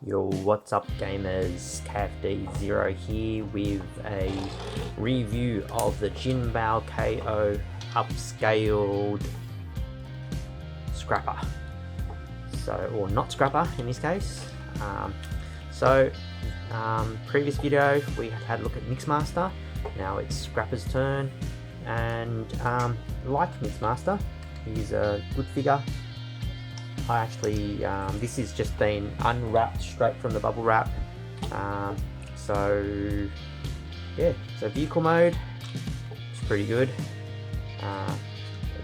Yo, what's up gamers, KFD0 here with a review of the Jinbao KO upscaled scrapper. Or not scrapper in this case. Previous video we had a look at Mixmaster. Now it's Scrapper's turn, and like Mixmaster, he's a good figure. I actually, this has just been unwrapped straight from the bubble wrap. So vehicle mode, it's pretty good.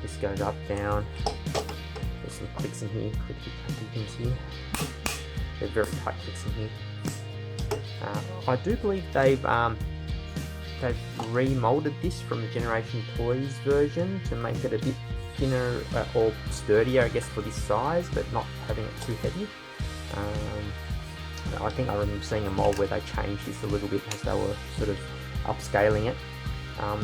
This goes up, down. There's some clicks in here, clicky here. They're very tight clicks in here. I do believe they've remolded this from the Generation Toys version to make it a bit thinner or sturdier, I guess, for this size, but not having it too heavy. I think I remember seeing a mold where they changed this a little bit as they were sort of upscaling it.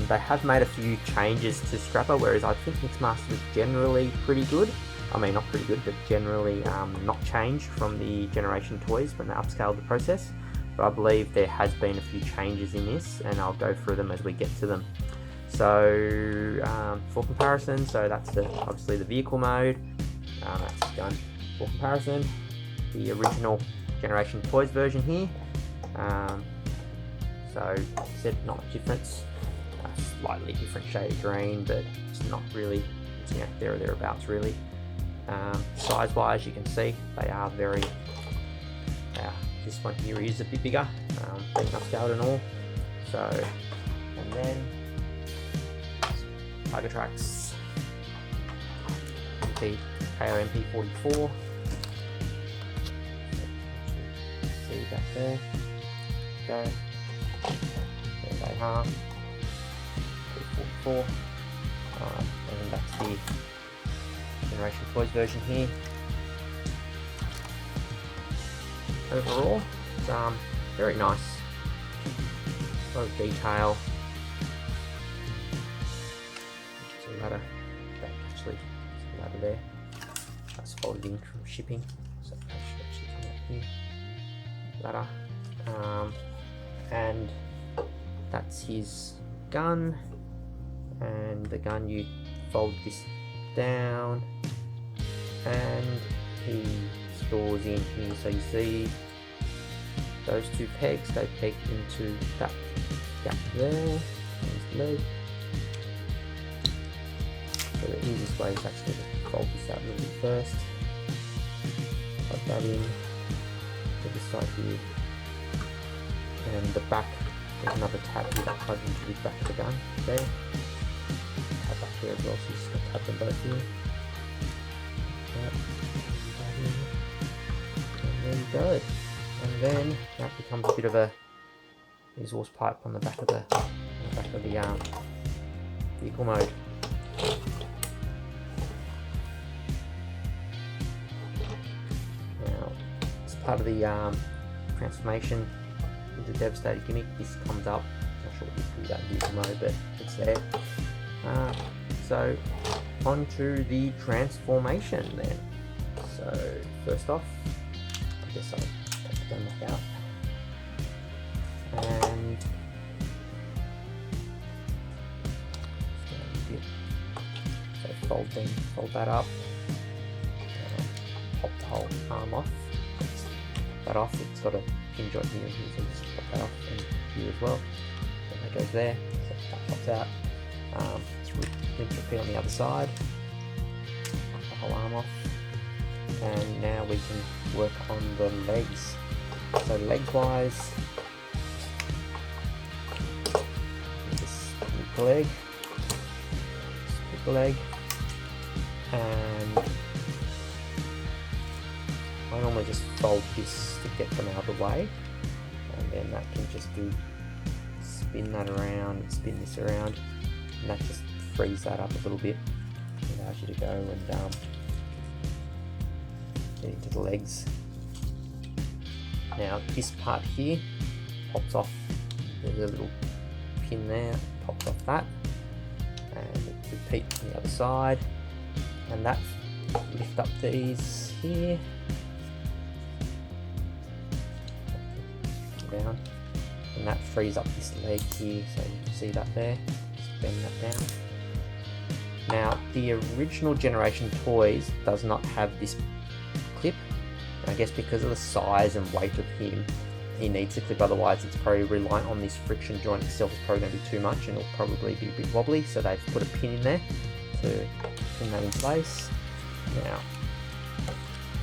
They have made a few changes to Scrapper, whereas I think Mixmaster was generally pretty good. I mean, not pretty good, but generally not changed from the Generation Toys when they upscaled the process. But I believe there has been a few changes in this, and I'll go through them as we get to them. So for comparison, so that's obviously the vehicle mode. That's done for comparison. The original Generation Toys version here. So said not much difference. Slightly different shade of green, but it's not really. It's there or thereabouts really. Size-wise, you can see they are very. This one here is a bit bigger, being upscaled and all. So, and then Tiger Tracks KO MP44. See back there. Go. There they are. P44. And that's the Generation Toys version here. Overall, it's very nice. A lot of detail. There's a ladder. Actually, there's a ladder there. That's folded in from shipping, so that should actually come up here. Ladder, and that's his gun. And the gun, you fold this down, and he stores in here. So you see those two pegs, they peg into that gap there. There's the leg. So the easiest way is actually to fold this out a little bit first. Plug that in to this side here. And the back, there's another tab here that plugs into the back of the gun there. Tab back here as well, so you just got to tap them both here. There you go, and then that becomes a bit of a exhaust pipe on the back of the vehicle mode. Now, as part of the transformation into Devastator gimmick, this comes up. Not sure what you do that vehicle mode, but it's there. So on to the transformation then. So first off, I guess I'll take the gun back out, and so fold that up, pop the whole arm off. That off, it's got a pin joint here, so just pop that off, and here as well. And that goes there, so that pops out. Rinse repeat on the other side, pop the whole arm off. And now we can work on the legs. So legs wise, just split the leg, and I normally just fold this to get them out of the way, and then that can just spin that around and spin this around, and that just frees that up a little bit, allows you to go and get into the legs. Now this part here pops off. There's a little pin there, pops off that, and repeat on the other side, and that lift up these here, down, and that frees up this leg here, so you can see that there. Just bend that down. Now, the original Generation Toys does not have this clip. I guess because of the size and weight of him, he needs a clip, otherwise it's probably reliant on this friction joint itself. Is probably going to be too much and it'll probably be a bit wobbly, so they've put a pin in there to pin that in place. Now,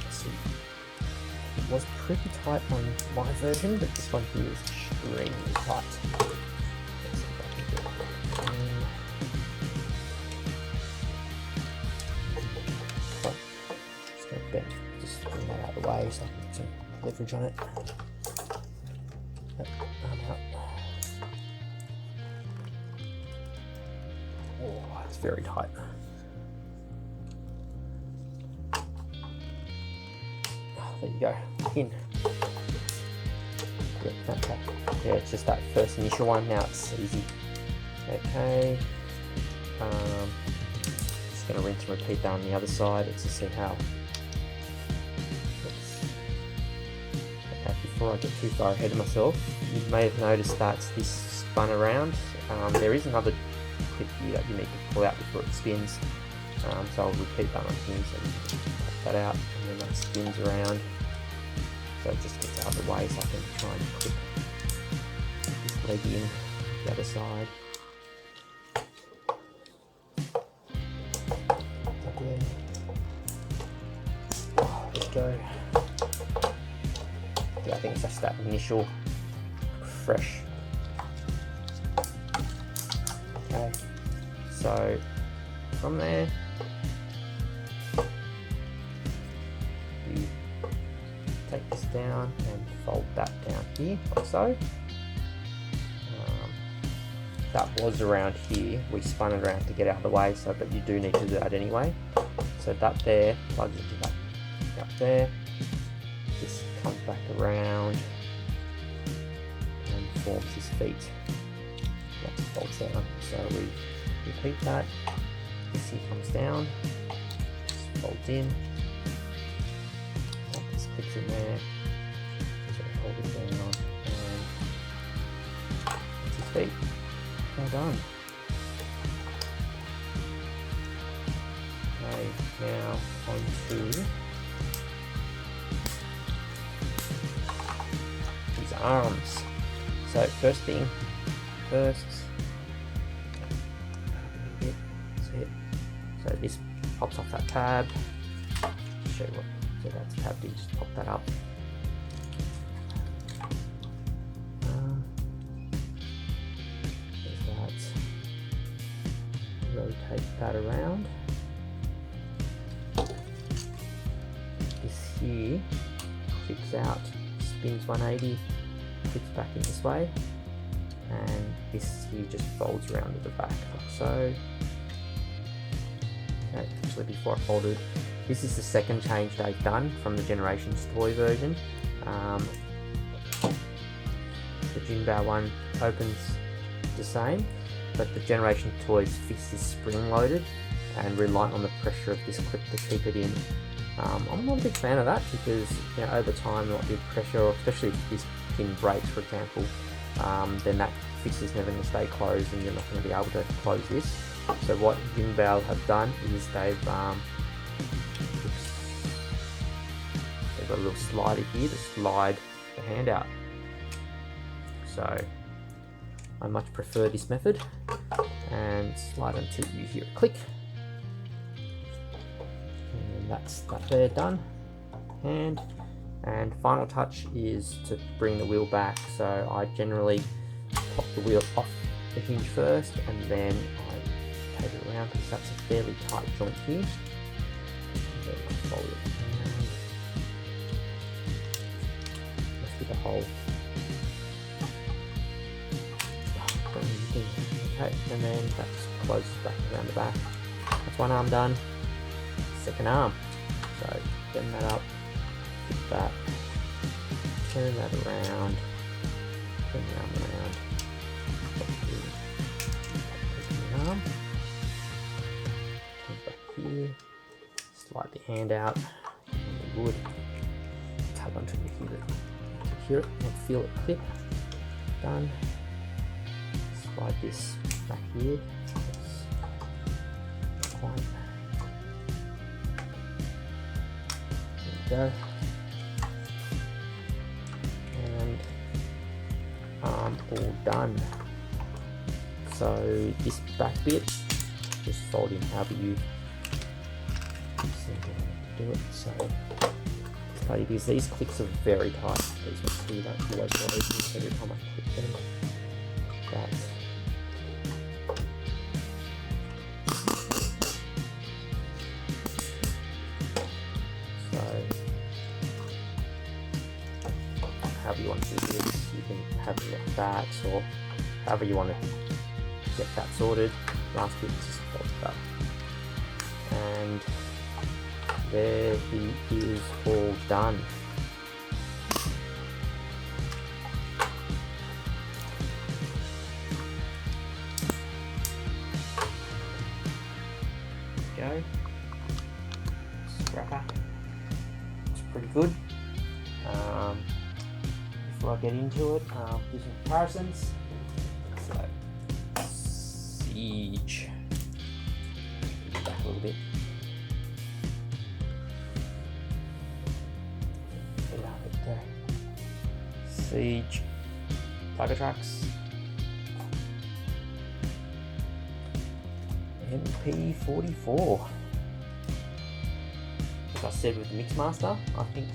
let's see. It was pretty tight on my version, but this one here is extremely tight. Let's see if I can get it. Just going to bend, just bring that out of the way so I can get some leverage on it. Arm out. Oh, it's very tight. There you go, in. Yeah, okay. Yeah, it's just that first initial one. Now it's easy. Okay. Just going to rinse and repeat that on the other side. Let's just see how. Okay, before I get too far ahead of myself, you may have noticed that this spun around. There is another clip here that you need to pull out before it spins. So I'll repeat that one here so you can pop that out, and then that spins around. So it just gets out of the way so I can try and clip this leg in the other side. Again. Oh, there we go. Yeah, I think it's just that initial fresh. Okay, so from there, you take this down and fold that down here, like so. That was around here. We spun it around to get out of the way, so but you do need to do that anyway. So that there plugs into that up there. This comes back around and forms his feet. That folds down. So we repeat that. This here comes down, just folds in. This clips in there. So hold it down and that's his feet. Well done. Okay, now on to his arms. So first thing first, so this pops off that tab. Show you what, so that's tabbed in, just pop that up. Rotate that around. This here flips out, spins 180, flips back in this way, and this here just folds around to the back like so. Okay, actually before I fold it, this is the second change they've done from the Generation Toy version. The Jinbao one opens the same, but the Generation Toys fix is spring loaded and reliant on the pressure of this clip to keep it in. I'm not a big fan of that because, you know, over time there might be pressure, or especially if this pin breaks, for example, then that fix is never going to stay closed and you're not going to be able to close this. So what Jinbao have done is they've got a little slider here to slide the hand out. So I much prefer this method, and slide until you hear a click, and that's that there done. And final touch is to bring the wheel back. So I generally pop the wheel off the hinge first, and then I take it around because that's a fairly tight joint here. Then I fold it around, lift the hole. Okay, and then that just closes back around the back. That's one arm done. Second arm. So bend that up, flip that, turn that around, turn the arm around, the arm, come back here, slide the hand out, and the wood, tug onto the here, hear it or feel it clip. Done. Slide this back here. It's quite. There we go. And arm all done. So this back bit, just fold in however you do it. So it's funny because these clicks are very tight. These ones here don't always want these every time I click them. But so however you want to do this, you can have it like that, or however you want to get that sorted. Last bit is just fold it up. And there he is, all done. There we go. Scrapper. It's pretty good. Before I get into it, do some comparisons. So, Siege. Back a little bit. Siege, Tiger Trucks, MP44. As I said with the Mixmaster, I think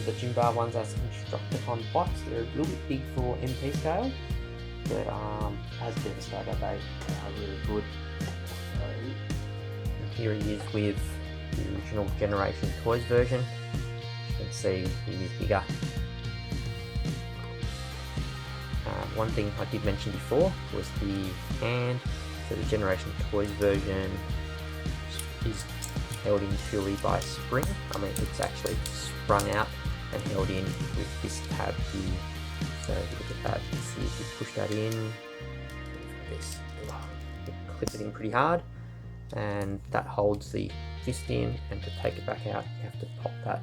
the Jinbao ones as Constructicon box, they're a little bit big for MP scale, but as Devastator they are really good. So here he is with the original Generation Toys version. You can see he is bigger. One thing I did mention before was the hand. So the Generation Toys version is held in purely by spring. I mean, it's actually sprung out and held in with this tab here. So if you look at that, you see if you push that in, this, you clip it in pretty hard, and that holds the fist in, and to take it back out, you have to pop that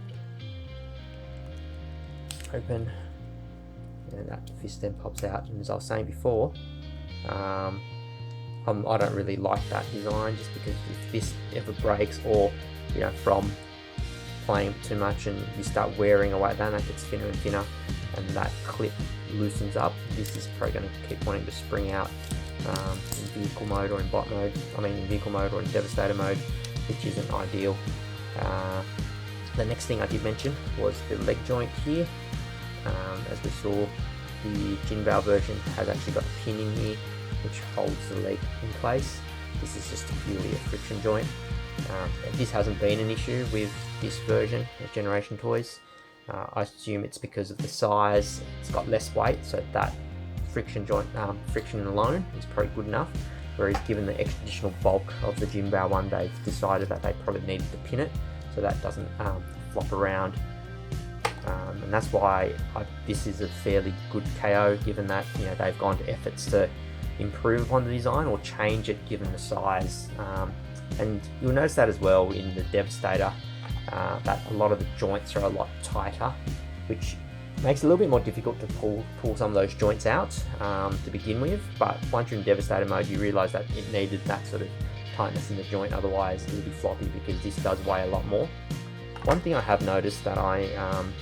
open. And that fist then pops out, and as I was saying before, I don't really like that design, just because if this ever breaks, or from playing too much and you start wearing away, then it gets thinner and thinner, and that clip loosens up. This is probably going to keep wanting to spring out in vehicle mode or in bot mode. I mean in vehicle mode or in Devastator mode, which isn't ideal. The next thing I did mention was the leg joint here. As we saw, the Jinbao version has actually got a pin in here which holds the leg in place. This is just purely a friction joint. This hasn't been an issue with this version of Generation Toys. I assume it's because of the size. It's got less weight, so that friction joint, friction alone is probably good enough. Whereas given the additional bulk of the Jinbao one, they've decided that they probably needed to pin it so that doesn't flop around. And that's why this is a fairly good KO, given that they've gone to efforts to improve upon the design or change it given the size. And you'll notice that as well in the Devastator, that a lot of the joints are a lot tighter, which makes it a little bit more difficult to pull some of those joints out to begin with. But once you're in Devastator mode, you realise that it needed that sort of tightness in the joint, otherwise it will be floppy, because this does weigh a lot more. One thing I have noticed that I'm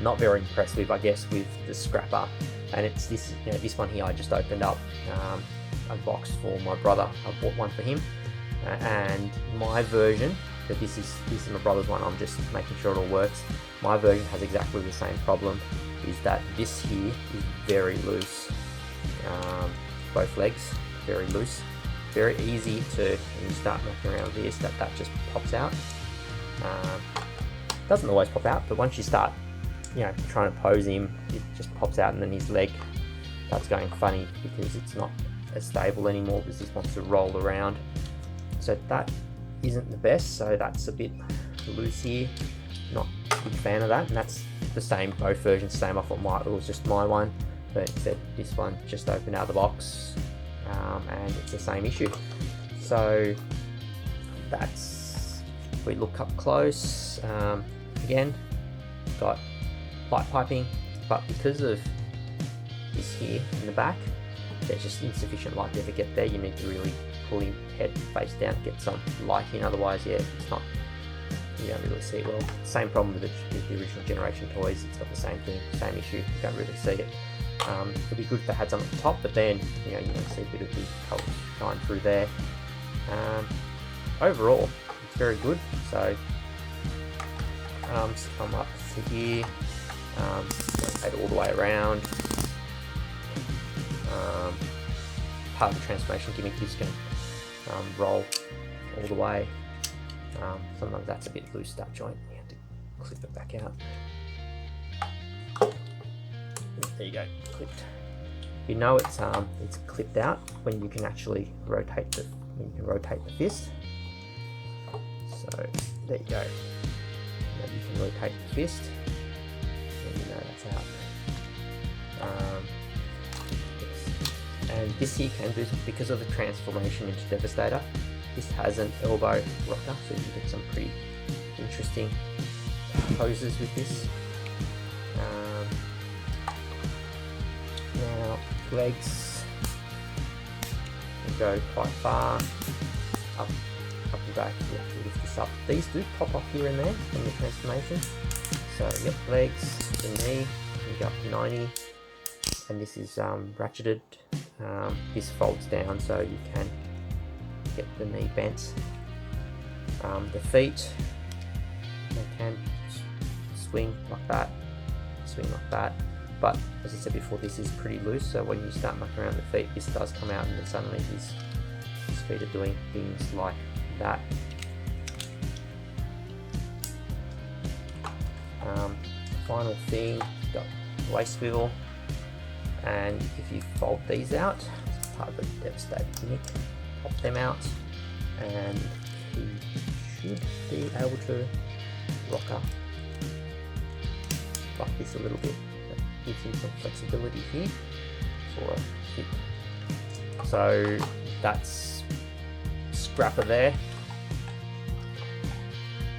not very impressed with, I guess, with the scrapper, and it's this, this one here I just opened up a box for my brother. I bought one for him, and my version, but this is my brother's one, I'm just making sure it all works. My version has exactly the same problem, is that this here is very loose. Both legs, very loose. Very easy to, when you start mucking around with this, that just pops out. Doesn't always pop out, but once you start trying to pose him, it just pops out, and then his leg starts going funny because it's not as stable anymore, because this wants to roll around. So that isn't the best, so that's a bit loose here. Not a big fan of that, and that's the same, both versions same. I thought it was just my one, but instead this one just opened out of the box, and it's the same issue. So that's, if we look up close, again, got light piping, but because of this here in the back, there's just insufficient light to ever get there. You need to really pull him head face down, get some light in, otherwise yeah, it's not, you don't really see it well. Same problem with the original Generation toys, it's got the same thing, same issue, you don't really see it. It'd be good if they had some at the top, but then you don't see a bit of the colour shine through there. Overall, it's very good. So just come up to here, rotate all the way around. Part of the transformation gimmick is can roll all the way. Sometimes that's a bit loose, that joint. You have to clip it back out. There you go, clipped. You know it's clipped out when you can actually rotate the fist. So there you go. Now you can rotate the fist, and you know that's out. And this here can do, because of the transformation into Devastator, this has an elbow rocker, so you can get some pretty interesting poses with this. Now legs go quite far up and back. You have to lift this up. These do pop off here and there from the transformation. So yep, legs, the knee, you go up to 90, and this is ratcheted. This folds down so you can get the knee bent. The feet, they can swing like that, but as I said before, this is pretty loose, so when you start mucking around the feet, this does come out, and then suddenly his feet are doing things like that. Final thing, got waist swivel, and if you fold these out, as part of the Devastator gimmick, pop them out, and he should be able to rock up like this a little bit. That gives him some flexibility here for a hip. So that's Scrapper there,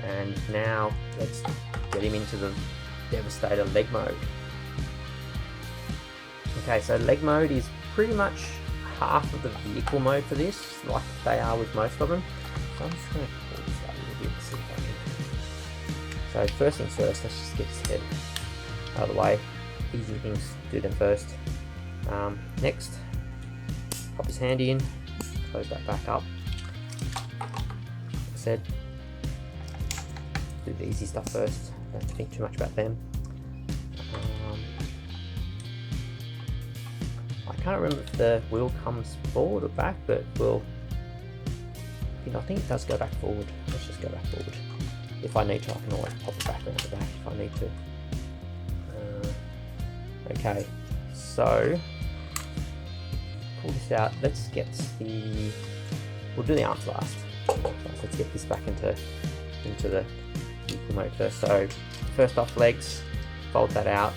and now let's get him into the Devastator leg mode. Okay, so leg mode is pretty much half of the vehicle mode for this, like they are with most of them. So I'm just going to pull this out a little bit to see if I can. So first things first, let's just get his head out of the way. Easy things, do them first. Next, pop his hand in, close that back up. Like I said, do the easy stuff first, don't have to think too much about them. I can't remember if the wheel comes forward or back, but we'll, I think it does go back forward. Let's just go back forward. If I need to, I can always pop it back around the back if I need to. Okay, so pull this out. Let's get we'll do the arms last. Let's get this back into the vehicle mode first. So first off, legs, fold that out.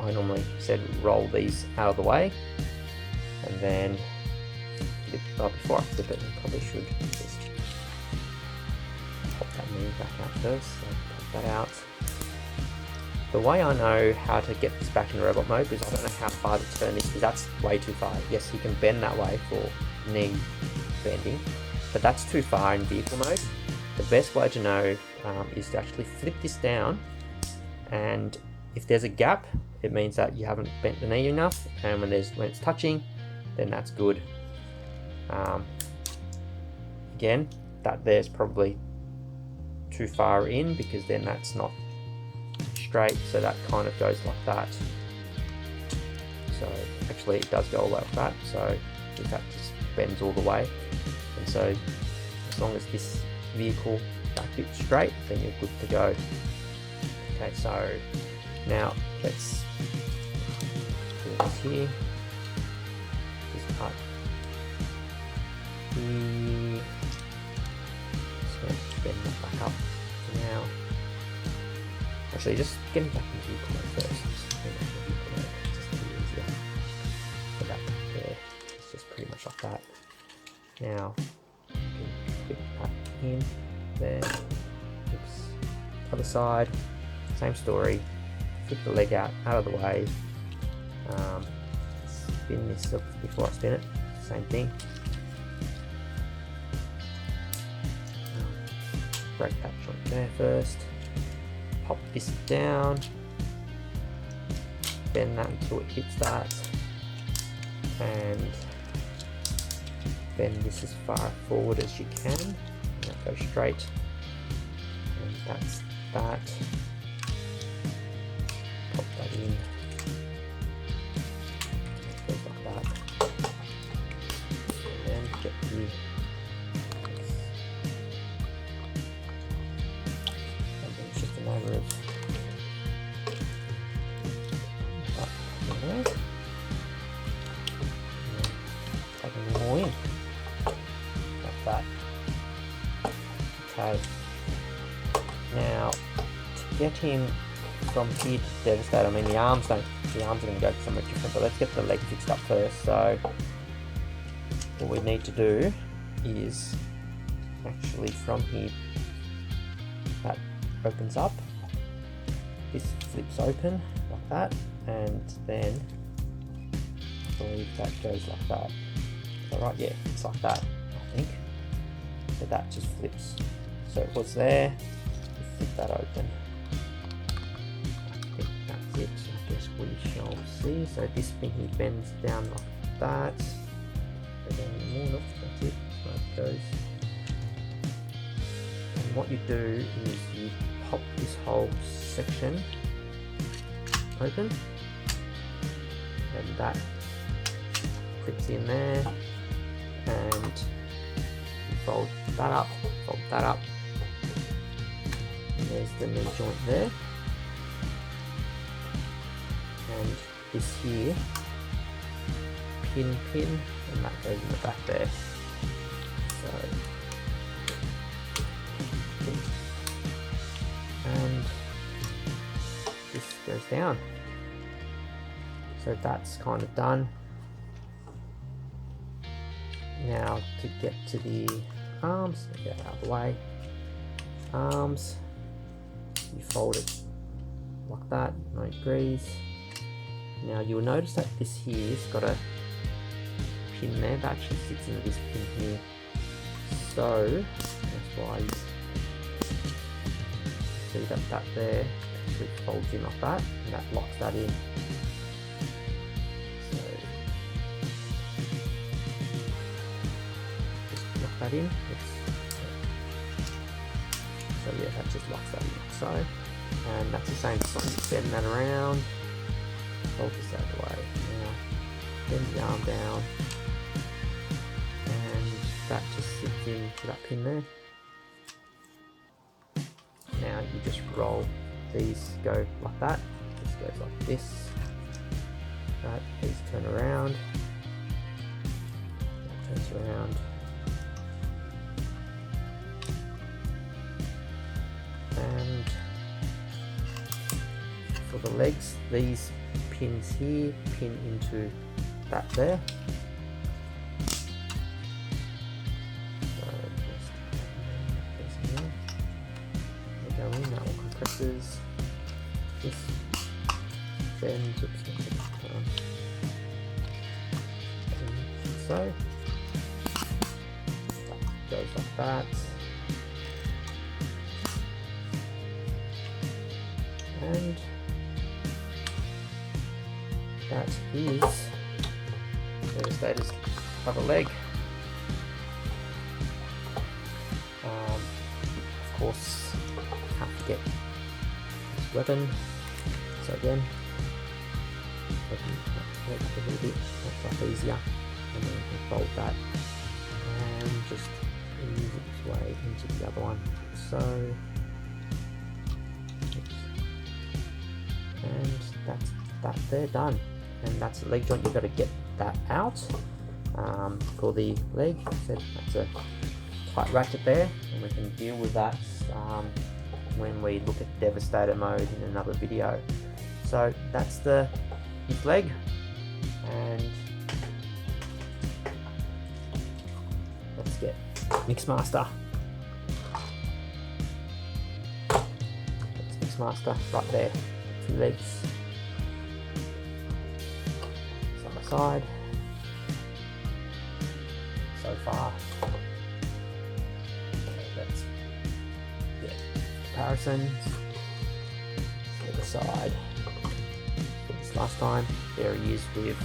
I normally said roll these out of the way, and then before I flip it, I probably should just pop that knee back out first. So pop that out. The way I know how to get this back in robot mode, because I don't know how far to turn this, because that's way too far. Yes, you can bend that way for knee bending, but that's too far in vehicle mode. The best way to know is to actually flip this down, and if there's a gap, it means that you haven't bent the knee enough, and when it's touching, then that's good. Again, that there's probably too far in, because then that's not straight, so that kind of goes like that. So actually it does go all the way like that, so if that just bends all the way, and so as long as this vehicle back bit's straight, then you're good to go. Okay, so now let's do this here, this part here. Just going to bend that back up for now. Actually, just getting back into vehicle mode first. Just to be easier. Put that back there. It's just pretty much like that. Now, you can clip that in there. Oops. Other side, same story. get the leg out of the way. Spin this up before I spin it, same thing. Break that joint there first, pop this down, bend that until it hits that, and bend this as far forward as you can, and that goes straight, and that's that. Pop that in, that goes like that, and then get the matter of taking them all in like that. Okay, now to get him from here to Devastator, I mean the arms are going to go somewhere different, but let's get the leg fixed up first. So what we need to do is actually from here, that opens up, this flips open like that, and then I believe that goes like that. So right, yeah, it's like that, I think. So that just flips. So it was there, we flip that open. I think that's it. I guess we shall see. So this thing here bends down like that. Go down more, nope, that's it. So it goes. And what you do is you pop this whole section open, and that clips in there, and you fold that up, and there's the knee joint there, and this here, pin, and that goes in the back there. So and this goes down. So that's kind of done. Now to get to the arms, get out of the way. Arms, you fold it like that, 90 degrees. Now you will notice that this here's got a pin there that actually sits in this pin here. So that's why you see that there actually folds in like that, and that locks that in. So just lock that in. So yeah, that just locks that in like so. And that's the same song. Bend that around, fold this out of the way. Now bend the arm down, and that just sits into that pin there. Now you just roll these, go like that. This goes like this. Right, these turn around. That turns around. And for the legs, these pins here pin into that there. That one compresses, this bends, so that goes like that, and that is Devastator's other leg. Of course, can't forget this weapon. So again, open a little bit, makes life easier, and then you can fold that and just ease its way into the other one. So, and that's that there done, and that's the leg joint. You've got to get that out. For the leg, I said that's a tight ratchet there, and we can deal with that when we look at Devastator mode in another video. So that's his leg, and let's get Mixmaster. That's Mixmaster right there. 2 legs side by side. So far, that's comparisons. The other side. For this last time, there he is with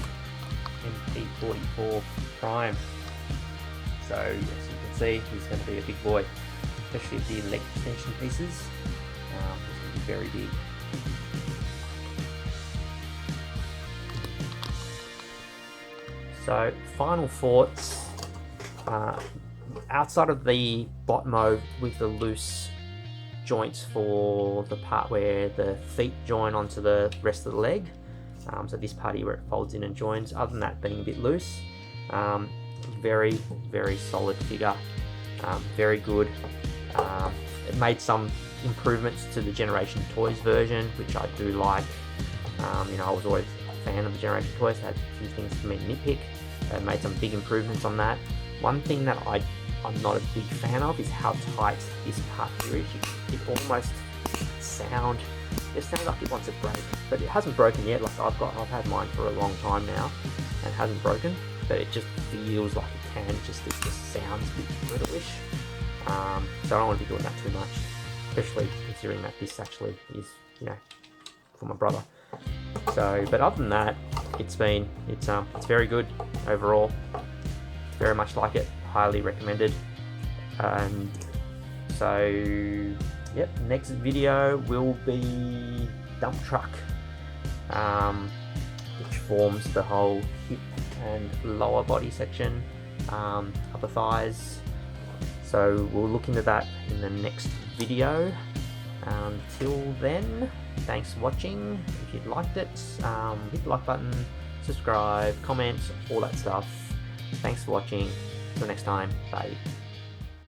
MP44 Prime. So as you can see, he's going to be a big boy, especially with the leg extension pieces. He's going to be very big. So final thoughts. Outside of the bot mode with the loose joints for the part where the feet join onto the rest of the leg, so this part here where it folds in and joins, other than that being a bit loose, very, very solid figure, very good. It made some improvements to the Generation Toys version, which I do like. You know, I was always a fan of the Generation Toys. It had a few things for me to nitpick. It made some big improvements on that. One thing that I'm not a big fan of is how tight this part here is. It almost sounds like it wants to break, but it hasn't broken yet. Like I've had mine for a long time now, and it hasn't broken, but it just feels like it can. It just sounds a bit brittle-ish. So I don't want to be doing that too much, especially considering that this actually is, you know, for my brother. So, but other than that, it's very good overall. Very much like it. Highly recommended. And so, yep, next video will be dump truck, which forms the whole hip and lower body section, upper thighs. So we'll look into that in the next video. Until then, thanks for watching. If you liked it, hit the like button, subscribe, comment, all that stuff. Thanks for watching. Till next time, bye.